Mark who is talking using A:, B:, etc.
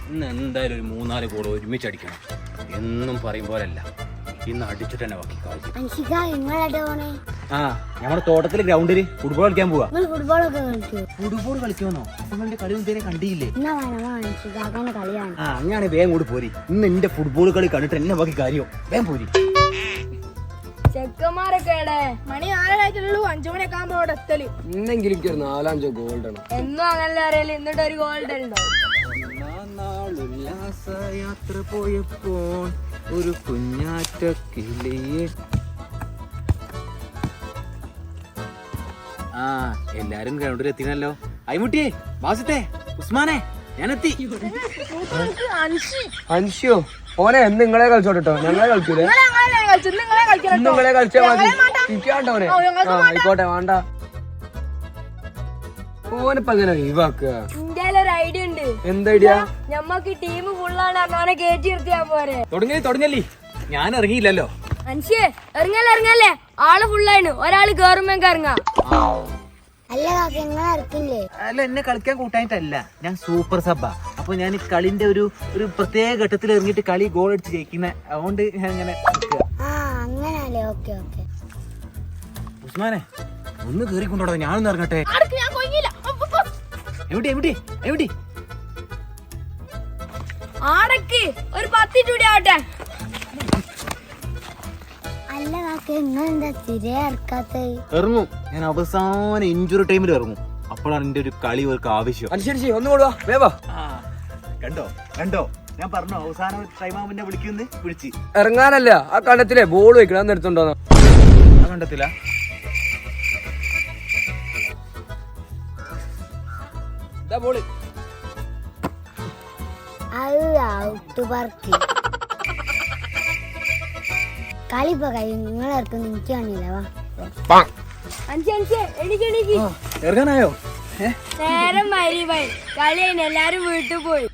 A: ഇന്ന് എന്തായാലും ഒരു 3-4 ഗോൾ ഒരുമിച്ചടിക്കണം. എന്നും പറയും പോലല്ല, ഇന്ന് അടിച്ചിട്ട് തന്നെ ബാക്കി കാര്യം. നമ്മുടെ തോട്ടത്തിലെ ഗ്രൗണ്ടിൽ ഫുട്ബോൾ കളിക്കാൻ പോവാ. ഫുട്ബോൾ കളിക്കുമെന്നോ? നിങ്ങളുടെ കളി ഒന്നും കണ്ടിയില്ലേ? അങ്ങനെയാണ് വേഗം കൂടി പോരി. ഇന്ന് എന്റെ ഫുട്ബോൾ കളി കണ്ടിട്ട് എന്നെ ബാക്കി കാര്യം. വേഗം പോരി.
B: ചെക്കന്മാരൊക്കെ മണി 4:30 5 മണിയൊക്കെ ആകുമ്പോ അവിടെ എത്തല്.
C: ഇന്നെങ്കിലും 4-5 ഗോൾഡ് ആണ്.
B: എന്നും അങ്ങനെ അറിയില്ല, എന്നിട്ട് ഒരു ഗോൾഡ് ഉണ്ടോ?
A: യാത്ര പോയപ്പോൾ ഒരു കുഞ്ഞാറ്റ കിളിയെ. എല്ലാരും ഗ്രൗണ്ടിൽ എത്തിനല്ലോ. അയ്മുട്ടിയെ, ബാസിത്തെ, ഉസ്മാനെ, ഞാനെത്തി.
C: അൻഷിയോ ഓനെ നിങ്ങളെ കളിച്ചോട്ടോ, ഞങ്ങളെ കളിക്കൂലേ? നിങ്ങളെ കളിച്ചാ മതി. എനിക്ക് വേണ്ട ഓനെ. ആയിക്കോട്ടെ, വേണ്ട. ഓനിപ്പ എങ്ങനെ ഒഴിവാക്കുക?
B: ഇന്ത്യയിലൊരു ഐഡിയ ഉണ്ട്.
C: എന്ത് ഐഡിയ?
B: ഞമ്മക്ക് ടീം ഫുള്ളാണ്, അവനെ കയറ്റി നിർത്തിയാ പോരെ.
A: തുടങ്ങല്ലേ, ഞാൻ ഇറങ്ങിയില്ലല്ലോ.
B: മനുഷ്യേ, ഇറങ്ങല്ലേ, ആള് ഫുള്ളാണ്. ഒരാള് കേറുമ്പോ ഇറങ്ങാം.
A: അല്ല, എന്നെ കളിക്കാൻ കൂട്ടായിട്ടല്ല, ഞാൻ സൂപ്പർ സബ്ബാ. അപ്പൊ ഞാൻ കളിന്റെ ഒരു പ്രത്യേക ഘട്ടത്തിൽ ഇറങ്ങിയിട്ട് കളി ഗോൾ അടിച്ച് ജയിക്കുന്ന, അതുകൊണ്ട് ഞാൻ ഇങ്ങനെ. ഉസ്മാനെ, ഒന്ന് കേറിക്കൊണ്ടോ, ഞാനൊന്ന് ഇറങ്ങട്ടെ. എവിടെ
B: ആടക്ക് ഒരു 10 കൂടി ആവട്ടെ.
A: ഇറങ്ങും, ഞാൻ അവസാന ഇഞ്ചുറി ടൈമിൽ ഇറങ്ങും. അപ്പോഴാണ് എന്റെ ഒരു കളി അവർക്ക് ആവശ്യം.
C: അനുസരിച്ച് ഒന്ന് കൊടുവാ, വേവാ.
A: കണ്ടോ ഞാൻ പറഞ്ഞു, അവസാന ടൈം ആവുമ്പോ വിളിക്കുന്നു. വിളിച്ച്
C: ഇറങ്ങാനല്ല, ആ കണ്ടത്തിലെ ബോൾ വെക്കണം എടുത്തോണ്ടോ?
A: ആ കണ്ടത്തില്ല.
C: ബോള്
D: കളിപ്പോ കഴിയും. നിങ്ങളെടുക്കും എനിക്ക് കാണില്ല.
A: ഇറങ്ങാനായോ?
B: നേരം മരിവായി കളി എല്ലാരും വീട്ടിൽ പോയി.